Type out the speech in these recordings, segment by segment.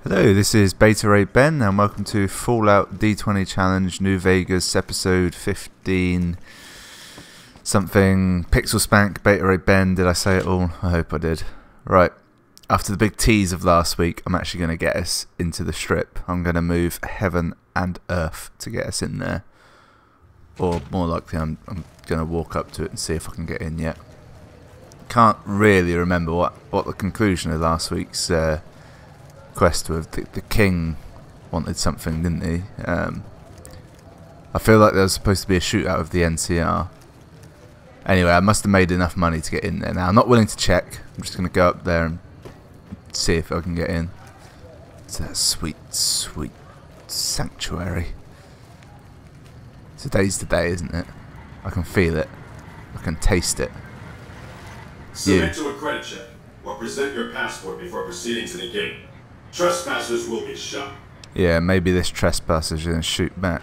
Hello, this is Beta Ray Ben, and welcome to Fallout D20 Challenge New Vegas episode 15 something. Pixel Spank, Beta Ray Ben. Did I say it all? I hope I did. Right, after the big tease of last week, I'm actually going to get us into the strip. I'm going to move heaven and earth to get us in there. Or more likely, I'm going to walk up to it and see if I can get in yet. Can't really remember what the conclusion of last week's quest with the king wanted something, didn't he? I feel like there was supposed to be a shootout of the NCR. Anyway, I must have made enough money to get in there. Now I'm not willing to check. I'm just going to go up there and see if I can get in. It's that sweet, sweet sanctuary. Today's the day, isn't it? I can feel it. I can taste it. Submit to a credit check or present your passport before proceeding to the gate. Trespassers will be shot. Yeah, maybe this trespasser's gonna shoot back.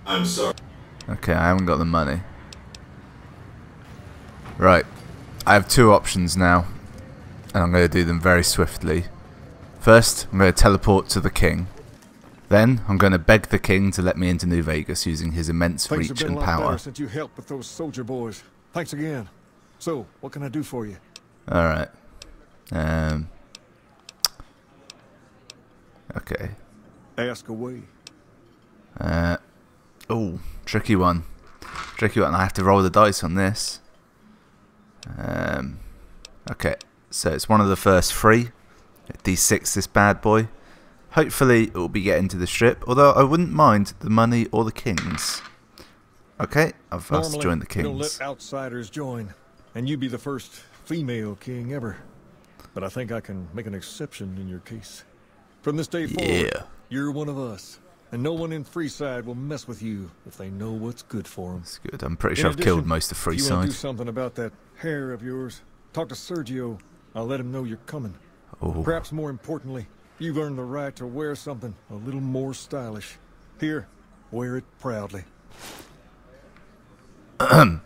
I'm sorry. Okay, I haven't got the money. Right, I have two options now, and I'm going to do them very swiftly. First, I'm going to teleport to the king. Then, I'm going to beg the king to let me into New Vegas using his immense reach and power. Since you helped with those soldier boys. Thanks again. So, what can I do for you? Alright. Okay. Ask away. Oh, tricky one. Tricky one. I have to roll the dice on this. Okay, so it's one of the first three. D6 this bad boy. Hopefully it will be getting to the strip, although I wouldn't mind the money or the kings. Okay, I've asked to join the kings. Don't let outsiders join, and you be the first female king ever. But I think I can make an exception in your case. From this day forward, you're one of us, and no one in Freeside will mess with you if they know what's good for them. That's good. I'm pretty sure I've killed most of If you want to Freeside. do something about that hair of yours, talk to Sergio. I'll let him know you're coming. Oh. Perhaps more importantly, you've earned the right to wear something a little more stylish. Here, wear it proudly. Thank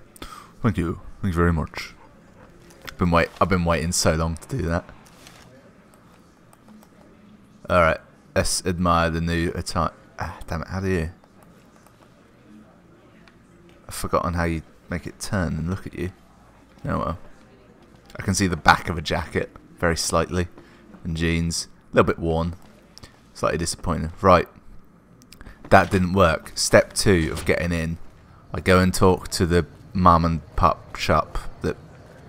you. Thank you very much. I've been waiting so long to do that. Alright, let's admire the new attire. Ah, damn it, how do you? I've forgotten how you make it turn and look at you. Oh well. I can see the back of a jacket, very slightly, and jeans. A little bit worn. Slightly disappointing. Right. That didn't work. Step 2 of getting in. I go and talk to the mum and pup shop that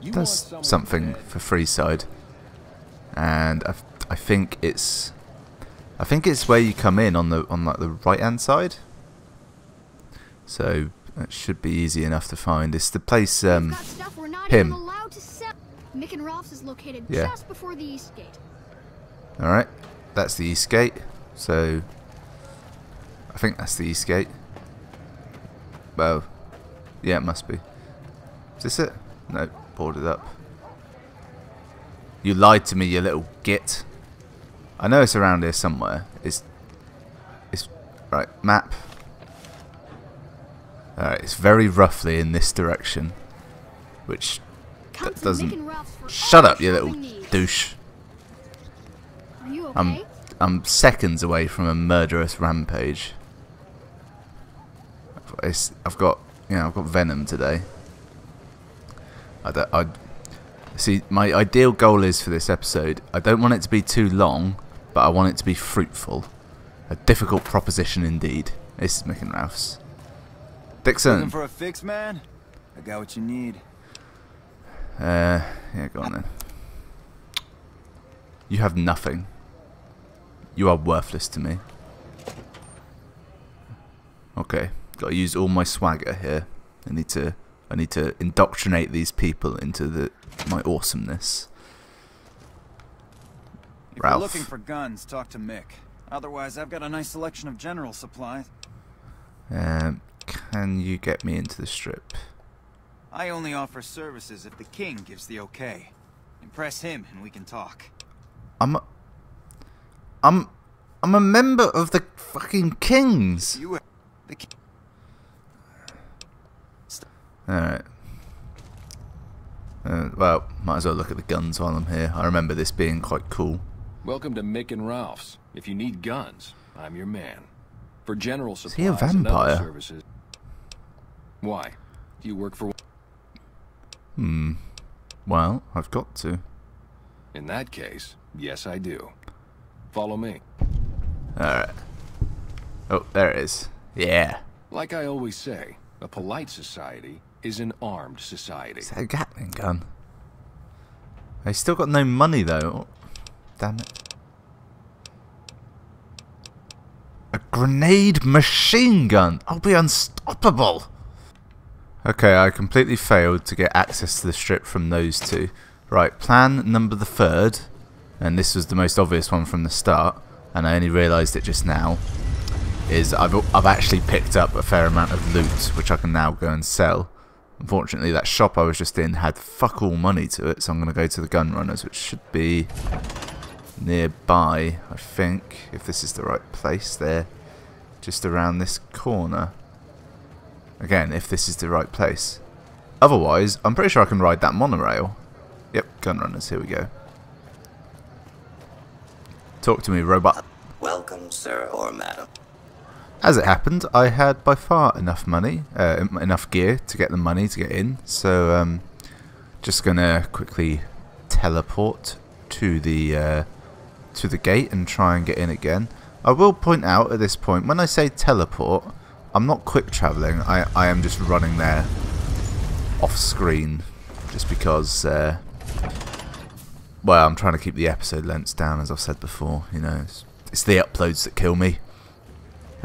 does something for Freeside. And I think it's where you come in on like the right hand side. So that should be easy enough to find. It's the place him. Mick and Rolf's is located just before the east gate. Alright, that's the east gate. So I think that's the east gate. Well, yeah, it must be. Is this it? No, boarded up. You lied to me, you little git. I know it's around here somewhere. It's right, map. Alright, it's very roughly in this direction. Which that doesn't. Shut up, you little douche. Are you okay? I'm seconds away from a murderous rampage. I've got venom today. I see. My ideal goal is for this episode. I don't want it to be too long, but I want it to be fruitful. A difficult proposition indeed. This is Mick and Ralph's. Dixon. Looking for a fix, man? I got what you need. Yeah, go on then. You have nothing. You are worthless to me. Okay, gotta use all my swagger here. I need to indoctrinate these people into my awesomeness. If Ralph. you're looking for guns, talk to Mick. Otherwise, I've got a nice selection of general supplies. Can you get me into the strip? I only offer services if the king gives the okay. Impress him and we can talk. I'm a member of the fucking kings. Alright. Well, might as well look at the guns while I'm here. I remember this being quite cool. Welcome to Mick and Ralph's. If you need guns, I'm your man. For general supplies he a and other vampire? services. Why? Do you work for... Well, I've got to. In that case, yes I do. Follow me. Alright. Oh, there it is. Yeah. Like I always say, a polite society is an armed society. Is that a Gatling gun? I still got no money though. Damn it. A grenade machine gun! I'll be unstoppable! Okay, I completely failed to get access to the strip from those two. Right, plan number the 3rd, and this was the most obvious one from the start, and I only realised it just now, is I've actually picked up a fair amount of loot, which I can now go and sell. Unfortunately, that shop I was just in had fuck all money to it, so I'm going to go to the gun runners, which should be nearby, I think, if this is the right place. They're just around this corner. Again, if this is the right place. Otherwise, I'm pretty sure I can ride that monorail. Yep, gun runners, here we go. Talk to me, robot. Welcome, sir or madam. As it happened, I had by far enough money, enough gear to get the money to get in. So, just gonna quickly teleport to the gate and try and get in again. I will point out at this point, when I say teleport, I'm not quick travelling. I am just running there off screen, just because. Well, I'm trying to keep the episode lengths down, as I've said before. You know, it's the uploads that kill me.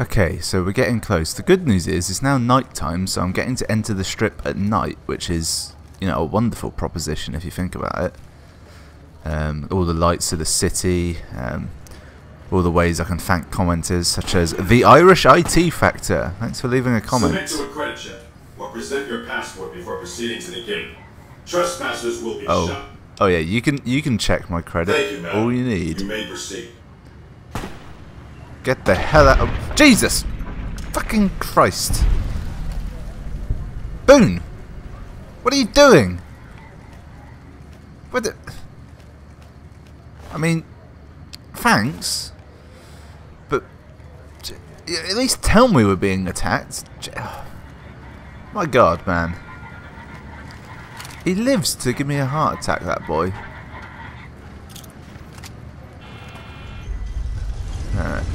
Okay, so we're getting close. The good news is it's now night time, so I'm getting to enter the strip at night, which is, you know, a wonderful proposition if you think about it. All the lights of the city, all the ways I can thank commenters, such as the Irish IT Factor. Thanks for leaving a comment. Submit to a credit check or present your passport before proceeding to the gate. Trespassers will be shot. Oh yeah, you can check my credit. Thank you, madam. All you need. You may proceed. Get the hell out of... Jesus! Fucking Christ. Boone! What are you doing? What the... I mean... Thanks. But... At least tell me we're being attacked. My God, man. He lives to give me a heart attack, that boy. Alright.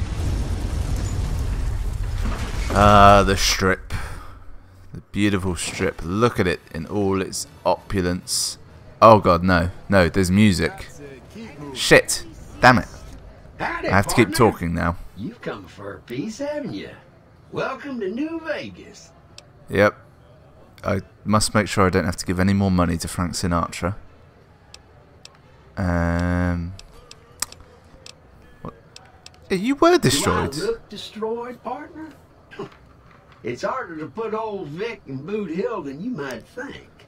The strip. The beautiful strip. Look at it in all its opulence. Oh God, no. No, there's music. Shit. Damn it. Howdy, I have to keep talking now. You've come for a piece, haven't you? Welcome to New Vegas. Yep. I must make sure I don't have to give any more money to Frank Sinatra. What? Yeah, you were destroyed. Do I look destroyed, partner? It's harder to put old Vic in Boot Hill than you might think.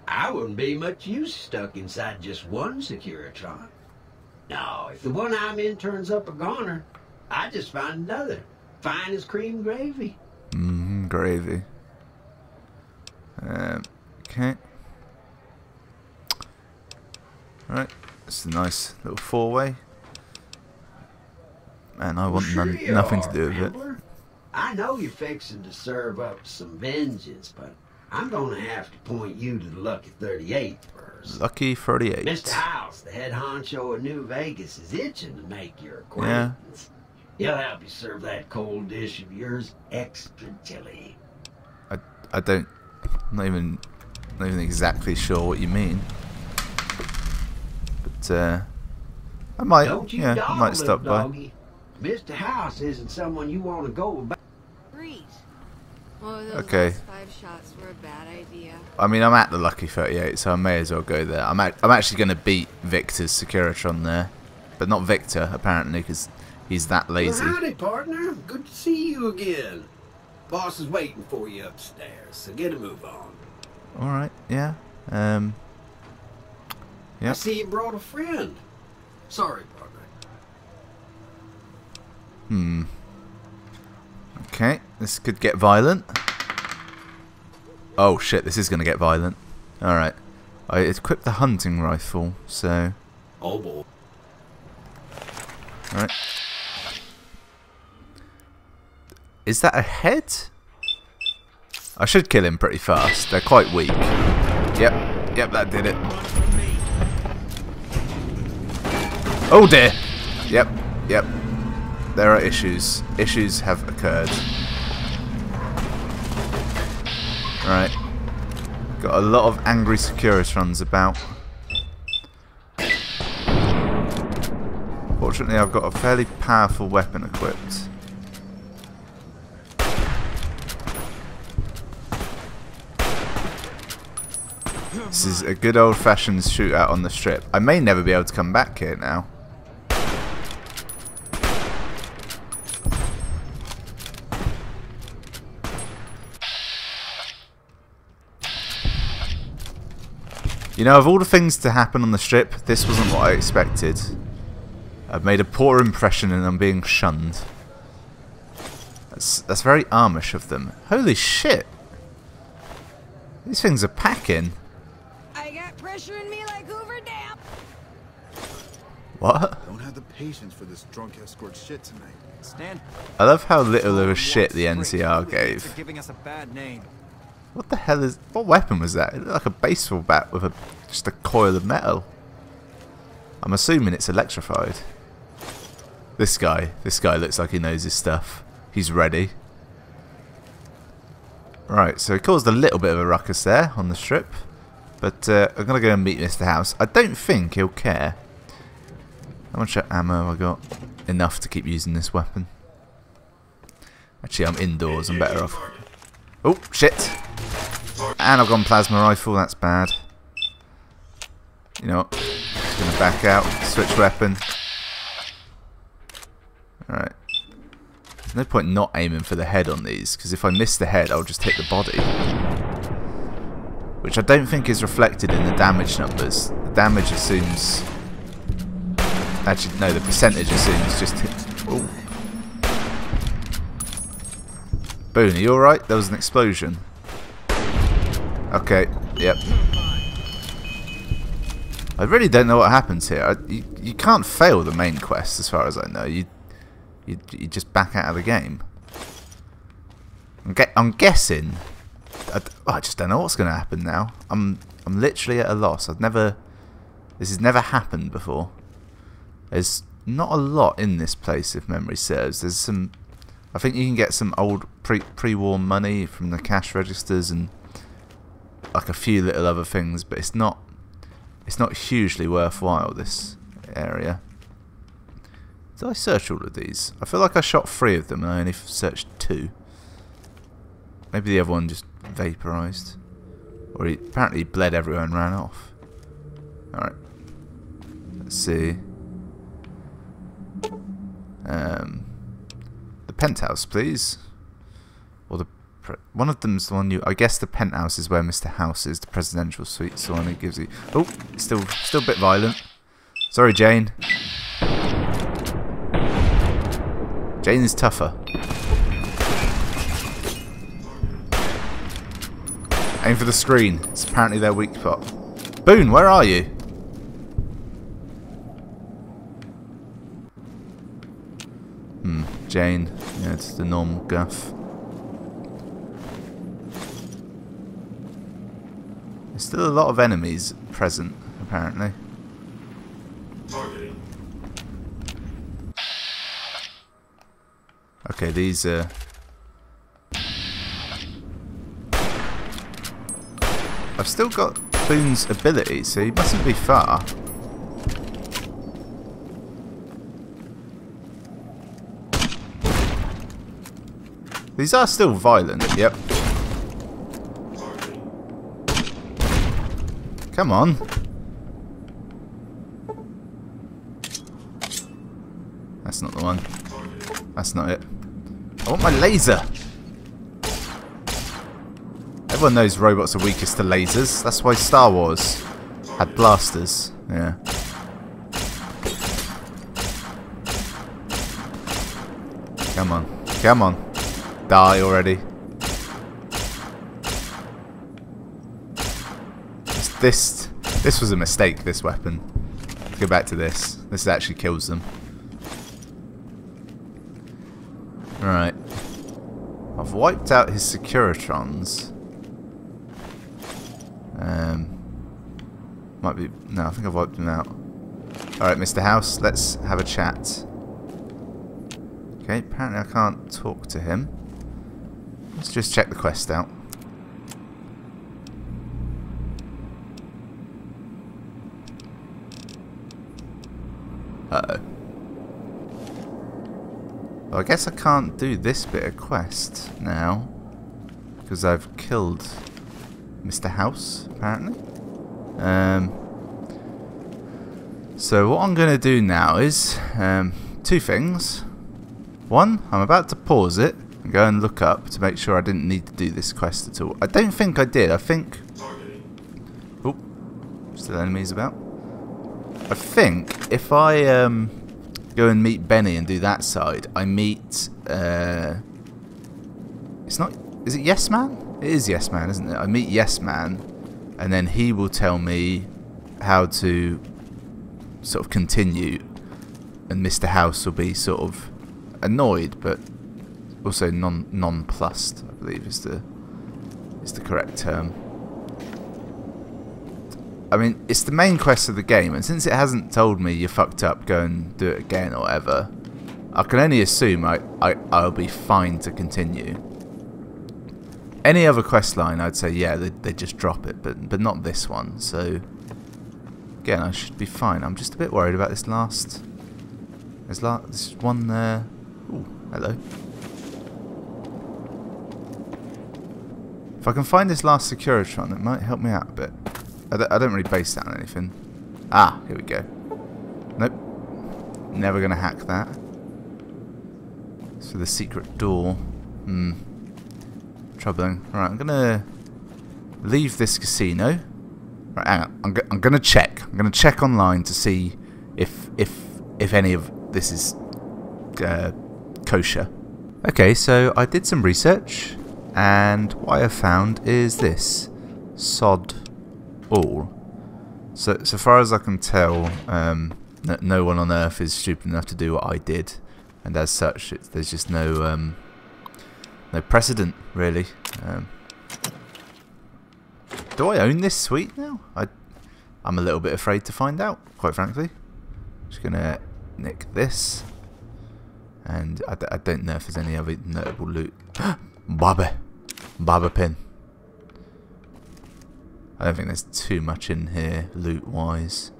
I wouldn't be much use stuck inside just one Securitron. No, if the one I'm in turns up a goner, I just find another. Fine as cream gravy. Gravy. Okay. Alright, it's a nice little four-way. And I want nothing to do with it. I know you're fixing to serve up some vengeance, but I'm gonna have to point you to the Lucky 38 first. Lucky 38. Mr. House, the head honcho of New Vegas, is itching to make your acquaintance. He'll help you serve that cold dish of yours extra chili. I'm not even exactly sure what you mean. But I might, I might stop by. Mr. House isn't someone you want to go about. Okay. 5 shots were a bad idea. I mean, I'm at the Lucky 38, so I may as well go there. I'm actually going to beat Victor's Securitron there, but not Victor apparently, because he's that lazy. Well, howdy, partner. Good to see you again. Boss is waiting for you upstairs, so get a move on. All right. Yeah. Yeah. I see you brought a friend. Sorry, partner. Okay, this could get violent. Oh shit, this is going to get violent. Alright. I equipped the hunting rifle, so... Oh boy. Right. Is that a head? I should kill him pretty fast. They're quite weak. Yep, that did it. Oh dear. Yep. There are issues. Issues have occurred. Right. Got a lot of angry Securitrons about. Fortunately, I've got a fairly powerful weapon equipped. This is a good old-fashioned shootout on the strip. I may never be able to come back here now. You know, of all the things to happen on the strip, this wasn't what I expected. I've made a poor impression and I'm being shunned. That's very Amish of them. Holy shit! These things are packing. I got pressure in me like Hoover Dam. What? Don't have the patience for this drunk escort shit tonight. I love how little of a shit the NCR gave. Giving us a bad name. What the hell is... What weapon was that? It looked like a baseball bat with just a coil of metal. I'm assuming it's electrified. This guy looks like he knows his stuff. He's ready. Right, so he caused a little bit of a ruckus there on the strip. But I'm going to go and meet Mr. House. I don't think he'll care. How much ammo have I got? Enough to keep using this weapon. Actually, I'm indoors. I'm better off. Oh, shit. And I've gone plasma rifle. That's bad. You know what? Just going to back out. Switch weapon. Alright. There's no point not aiming for the head on these, because if I miss the head, I'll just hit the body. Which I don't think is reflected in the damage numbers. The damage assumes... Actually, no, the percentage assumes just hit... Ooh. Boone, are you alright? There was an explosion. Okay, yep. I really don't know what happens here. You can't fail the main quest, as far as I know. You just back out of the game. I'm guessing. I just don't know what's going to happen now. I'm literally at a loss. This has never happened before. There's not a lot in this place, if memory serves. There's some. I think you can get some old pre-war money from the cash registers and like a few little other things, but it's not hugely worthwhile, this area. Did I search all of these? I feel like I shot 3 of them and I only searched 2. Maybe the other one just vaporized. Or he apparently bled everywhere and ran off. Alright. Let's see. The penthouse, please. Or one of them's the one you... I guess the penthouse is where Mr. House is. The presidential suite's the one he gives you... Oh! Still a bit violent. Sorry, Jane. Jane is tougher. Aim for the screen. It's apparently their weak spot. Boone, where are you? Jane. Yeah, it's the normal guff. There's still a lot of enemies present, apparently. Okay, these are... I've still got Boone's ability, so he mustn't be far. These are still violent, yep. Come on. That's not the one. That's not it. I want my laser! Everyone knows robots are weakest to lasers. That's why Star Wars had blasters. Yeah. Come on. Come on. Die already. This was a mistake, this weapon. Let's go back to this. This actually kills them. Right. I've wiped out his Securitrons. Might be... No, I think I've wiped them out. Alright, Mr. House, let's have a chat. Okay, apparently I can't talk to him. Let's just check the quest out. Uh-oh. Well, I guess I can't do this bit of quest now. Because I've killed Mr. House, apparently. So what I'm going to do now is two things. One, I'm about to pause it and go and look up to make sure I didn't need to do this quest at all. I don't think I did. I think... Oh, still enemies about. I think if I go and meet Benny and do that side, I meet... it's not... Is it Yes Man? It is Yes Man, isn't it? I meet Yes Man, and then he will tell me how to sort of continue, and Mr. House will be sort of annoyed, but also nonplussed, I believe is the correct term. I mean, it's the main quest of the game, and since it hasn't told me you fucked up, go and do it again or whatever, I can only assume I'll be fine to continue. Any other quest line, I'd say, yeah, they just drop it, but not this one, so again, I should be fine. I'm just a bit worried about this last... This one there... Ooh, hello. If I can find this last Securitron, it might help me out a bit. I don't really base that on anything. Ah, here we go. Nope. Never going to hack that. So the secret door. Troubling. Right, I'm going to leave this casino. Right, hang on. I'm going to check. I'm going to check online to see if any of this is kosher. Okay, so I did some research, and what I found is this. Sod all. So far as I can tell, no one on Earth is stupid enough to do what I did, and as such, there's just no precedent, really. Do I own this suite now? I'm a little bit afraid to find out, quite frankly. Just gonna nick this, and I don't know if there's any other notable loot. Baba pin. I don't think there's too much in here loot wise.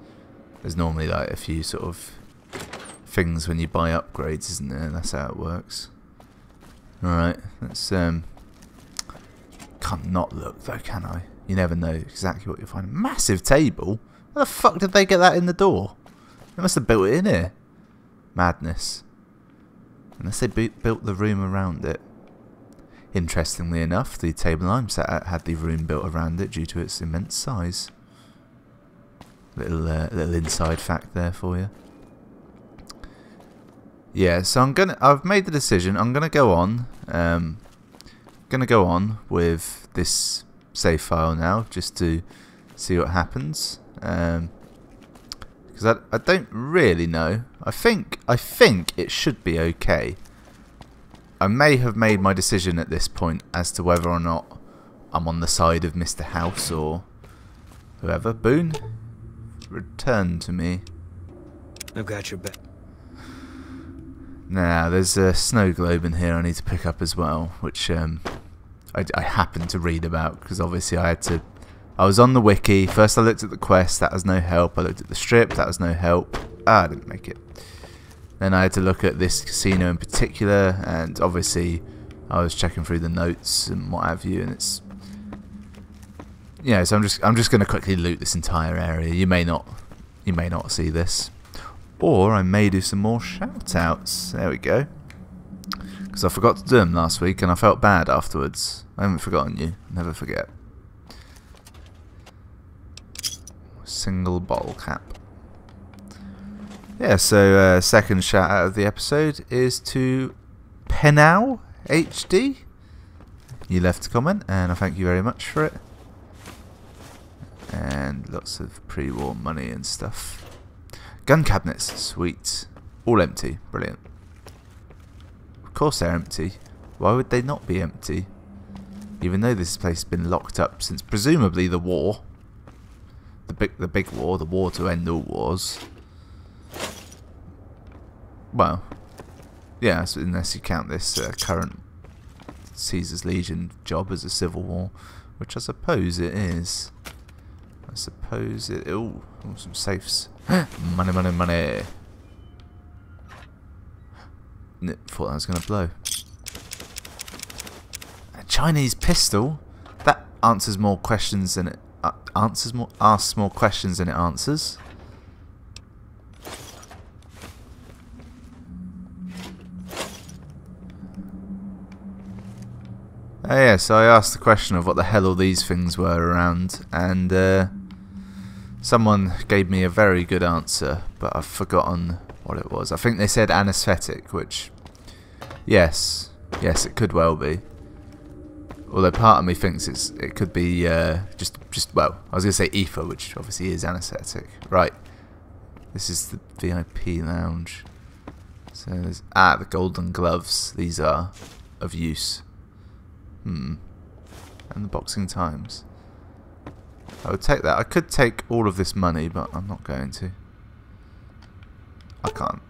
There's normally like a few sort of things when you buy upgrades, isn't there? That's how it works. Alright, let's can't not look though, can I? You never know exactly what you'll find. Massive table? How the fuck did they get that in the door? They must have built it in here. Madness. Unless they built the room around it. Interestingly enough, the table I'm sat at had the room built around it due to its immense size. Little inside fact there for you. Yeah, so I've made the decision. I'm gonna go on. With this save file now, just to see what happens. Because I don't really know. I think it should be okay. I may have made my decision at this point as to whether or not I'm on the side of Mr. House or whoever. Boone, return to me. I've got your back. Now, there's a snow globe in here I need to pick up as well, which I happened to read about because obviously I was on the wiki. First I looked at the quest, that was no help. I looked at the strip, that was no help. I didn't make it. Then I had to look at this casino in particular, and obviously I was checking through the notes and what have you, and it's, yeah. So I'm just going to quickly loot this entire area. You may not see this, or I may do some more shout outs. There we go. Because I forgot to do them last week, and I felt bad afterwards. I haven't forgotten you. Never forget. Single bottle cap. Yeah, so second shout out of the episode is to Penal HD. You left a comment, and I thank you very much for it. And lots of pre-war money and stuff. Gun cabinets, sweet. All empty, brilliant. Of course they're empty. Why would they not be empty? Even though this place has been locked up since presumably the war. The big war, the war to end all wars. Well, yeah, so unless you count this current Caesar's Legion job as a civil war, which I suppose it is. I suppose it... Ooh, some safes. Money, money, money. Thought that was going to blow. A Chinese pistol? That answers more questions than it... asks more questions than it answers. Oh yeah, so I asked the question of what the hell all these things were around, and someone gave me a very good answer, but I've forgotten what it was. I think they said anaesthetic, which, yes, it could well be. Although part of me thinks it could be just well, I was going to say ether, which obviously is anaesthetic. Right, this is the VIP lounge. So there's the golden gloves. These are of use. And the boxing times. I would take that. I could take all of this money, but I'm not going to. I can't.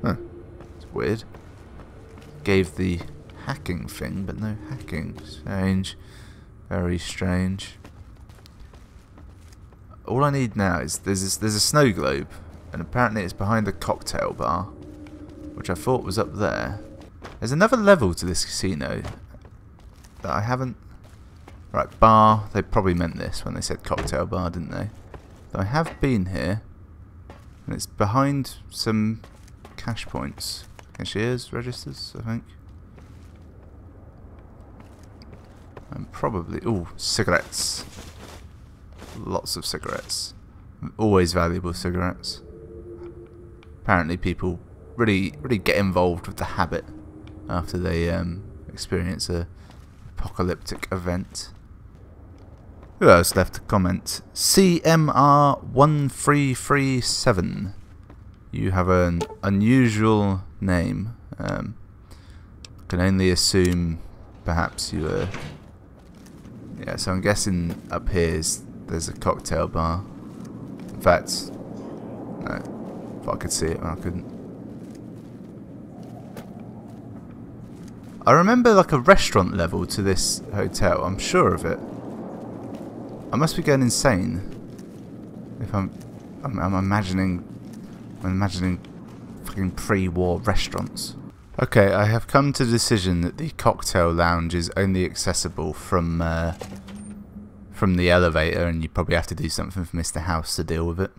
Huh. It's weird. Gave the hacking thing, but no hacking. Strange. Very strange. All I need now is there's a snow globe, and apparently it's behind the cocktail bar, which I thought was up there. There's another level to this casino that I haven't... Right, bar. They probably meant this when they said cocktail bar, didn't they? So I have been here, and it's behind some cash points. Cashiers, registers, I think. And probably... Ooh, cigarettes. Lots of cigarettes. Always valuable cigarettes. Apparently people really get involved with the habit after they experience a apocalyptic event. Who else left a comment? CMR1337. You have an unusual name. Can only assume perhaps you were... Yeah, so I'm guessing up here there's a cocktail bar. In fact, no, if I could see it, I couldn't. I remember like a restaurant level to this hotel. I'm sure of it. I must be going insane if I'm imagining fucking pre-war restaurants. Okay, I have come to the decision that the cocktail lounge is only accessible from the elevator, and you probably have to do something for Mr. House to deal with it.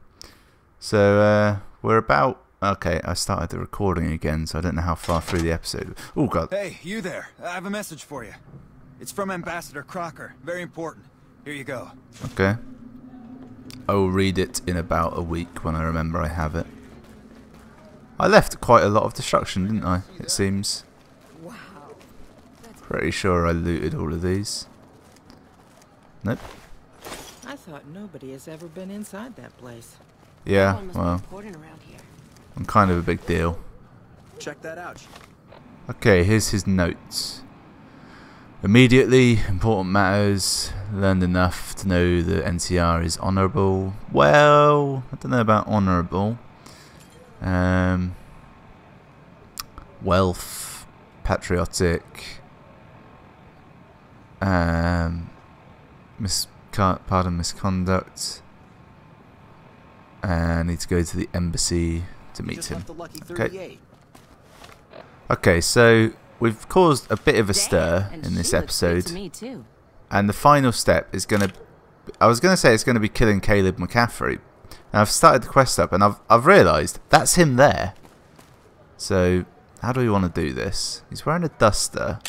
So we're about... Okay, I started the recording again, so I don't know how far through the episode. Oh god. Hey, you there. I have a message for you. It's from Ambassador Crocker. Very important. Here you go. Okay. I will read it in about a week when I remember I have it. I left quite a lot of destruction, didn't I? It seems. Wow. Pretty sure I looted all of these. Nope. I thought nobody has ever been inside that place. Yeah, well, I'm kind of a big deal. Check that out. Okay, here's his notes. Immediately, important matters. Learned enough to know the NCR is honourable. Well, I don't know about honourable. Wealth, patriotic. Misconduct. I need to go to the embassy to meet him. Okay. Okay, so we've caused a bit of a stir in this episode, and the final step is going to... I was going to say it's going to be killing Caleb McCaffrey. And I've started the quest up, and I've realised that's him there. So, how do we want to do this? He's wearing a duster.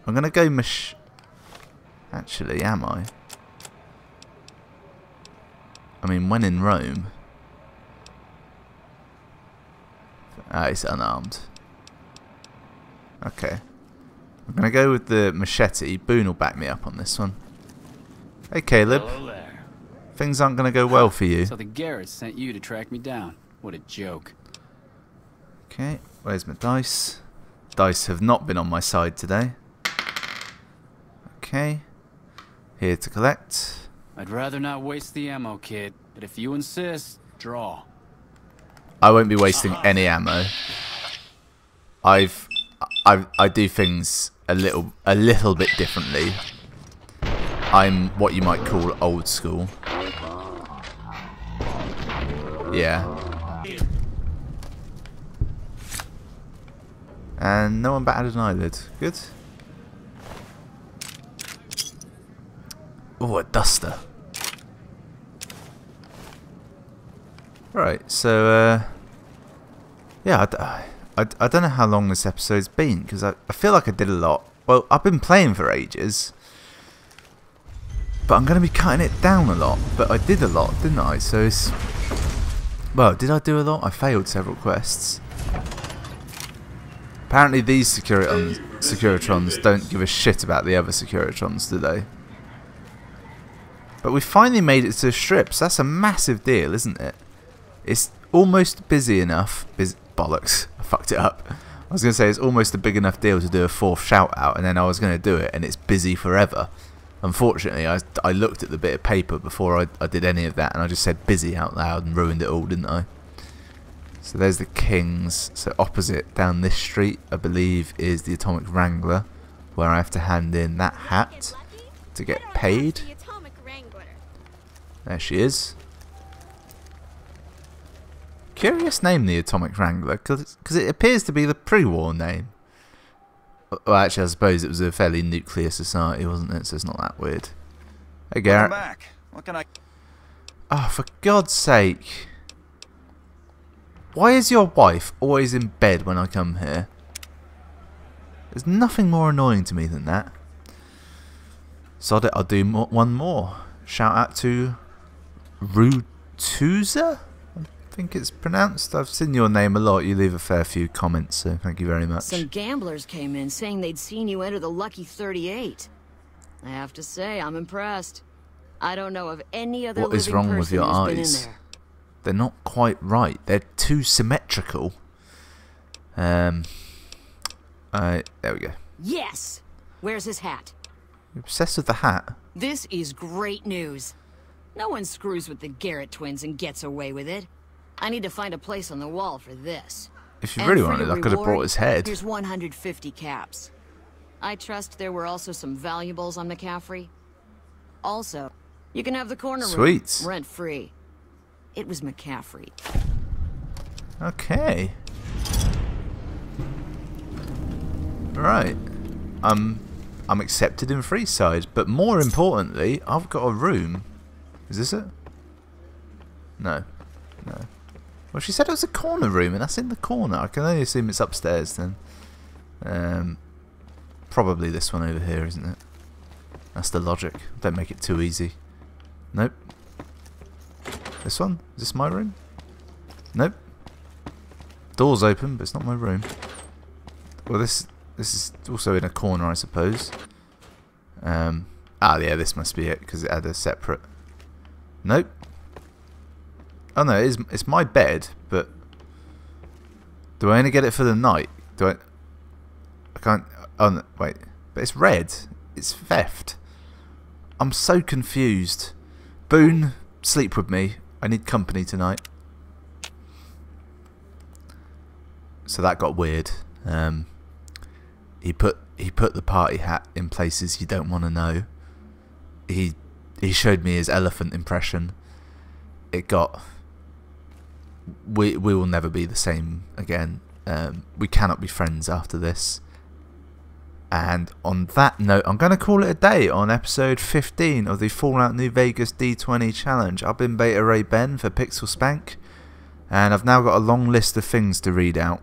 I'm going to go Actually, am I? I mean, when in Rome... he's unarmed. Okay. I'm going to go with the machete. Boone will back me up on this one. Hey, Caleb. Hello there. Things aren't going to go well for you. So the Garretts sent you to track me down. What a joke. Okay, where's my dice? Dice have not been on my side today. Okay, here to collect. I'd rather not waste the ammo, kid, but if you insist, draw. I won't be wasting any ammo. I do things a little bit differently. I'm what you might call old school. Yeah. And no one batted an eyelid. Good. Oh, a duster. Right, so yeah, I don't know how long this episode's been, because I feel like I did a lot. Well, I've been playing for ages, but I'm going to be cutting it down a lot. But I did a lot, didn't I? So it's... Well, did I do a lot? I failed several quests. Apparently these Securitrons don't give a shit about the other Securitrons, do they? But we finally made it to the strips. That's a massive deal, isn't it? It's almost busy enough. Bollocks. I fucked it up. I was going to say it's almost a big enough deal to do a 4th shout out, and then I was going to do it, and it's busy forever. Unfortunately, I looked at the bit of paper before I did any of that, and I just said busy out loud and ruined it all, didn't I? So there's the Kings. So opposite down this street, I believe, is the Atomic Wrangler, where I have to hand in that hat to get paid. There she is. Curious name, the Atomic Wrangler, because it appears to be the pre-war name. Well, actually, I suppose it was a fairly nuclear society, wasn't it? So it's not that weird. Hey, Garrett. Welcome back. What can I... Oh, for God's sake. Why is your wife always in bed when I come here? There's nothing more annoying to me than that. Sod it, I'll do one more. Shout out to Rutuza? I think it's pronounced. I've seen your name a lot. You leave a fair few comments, so thank you very much. Some gamblers came in saying they'd seen you enter the Lucky 38. I have to say, I'm impressed. I don't know of any other What is living wrong with person your who's been in eyes? there. They're not quite right. They're too symmetrical. There we go. Yes! Where's his hat? You're obsessed with the hat? This is great news. No one screws with the Garrett twins and gets away with it. I need to find a place on the wall for this. If you really wanted, I could have brought his head. Here's 150 caps. I trust there were also some valuables on McCaffrey. Also, you can have the corner room rent-free. It was McCaffrey. Okay. Right. I'm accepted in Freeside, but more importantly, I've got a room. Is this it? No. No. Well, she said it was a corner room, and that's in the corner. I can only assume it's upstairs then. Probably this one over here, isn't it? That's the logic. Don't make it too easy. Nope. This one? Is this my room? Nope. Door's open, but it's not my room. Well, this is also in a corner, I suppose. Yeah, this must be it, because it had a separate... Nope. Oh no, it's my bed, but do I only get it for the night? I can't... Oh no, wait. But it's red. It's theft. I'm so confused. Boone, sleep with me. I need company tonight. So that got weird. He put the party hat in places you don't want to know. He showed me his elephant impression. It got... We will never be the same again. We cannot be friends after this. And on that note, I'm going to call it a day on episode 15 of the Fallout New Vegas D20 challenge. I've been Beta Ray Ben for Pixel Spank, and I've now got a long list of things to read out.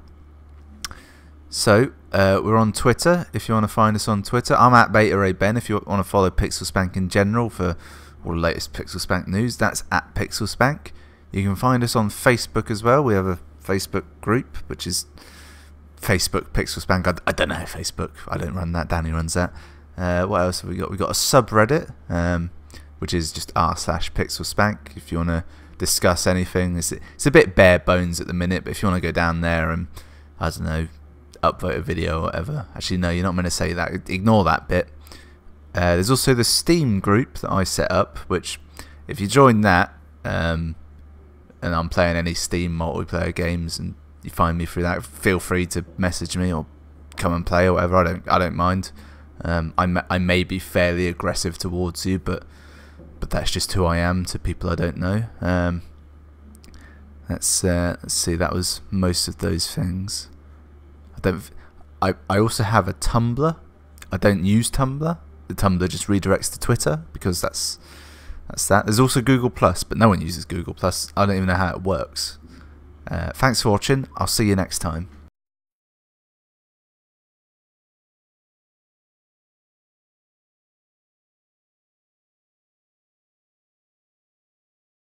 So, we're on Twitter, if you want to find us on Twitter. I'm at Beta Ray Ben if you want to follow Pixel Spank in general for all the latest Pixel Spank news. That's at Pixel Spank. You can find us on Facebook as well. We have a Facebook group, which is Facebook Pixel Spank. I don't know Facebook. I don't run that. Danny runs that. What else have we got? We've got a subreddit, which is just r/Pixel Spank. If you want to discuss anything, it's a bit bare bones at the minute, but if you want to go down there and I don't know, upvote a video or whatever. Actually, no, you're not meant to say that. Ignore that bit. There's also the Steam group that I set up, which if you join that, and I'm playing any Steam multiplayer games and you find me through that, feel free to message me or come and play or whatever. I don't mind. I may be fairly aggressive towards you, but that's just who I am to people I don't know. Let's see. That was most of those things. I also have a Tumblr. I don't use Tumblr. The Tumblr just redirects to Twitter because that's that. There's also Google Plus, but no one uses Google Plus. I don't even know how it works. Thanks for watching. I'll see you next time.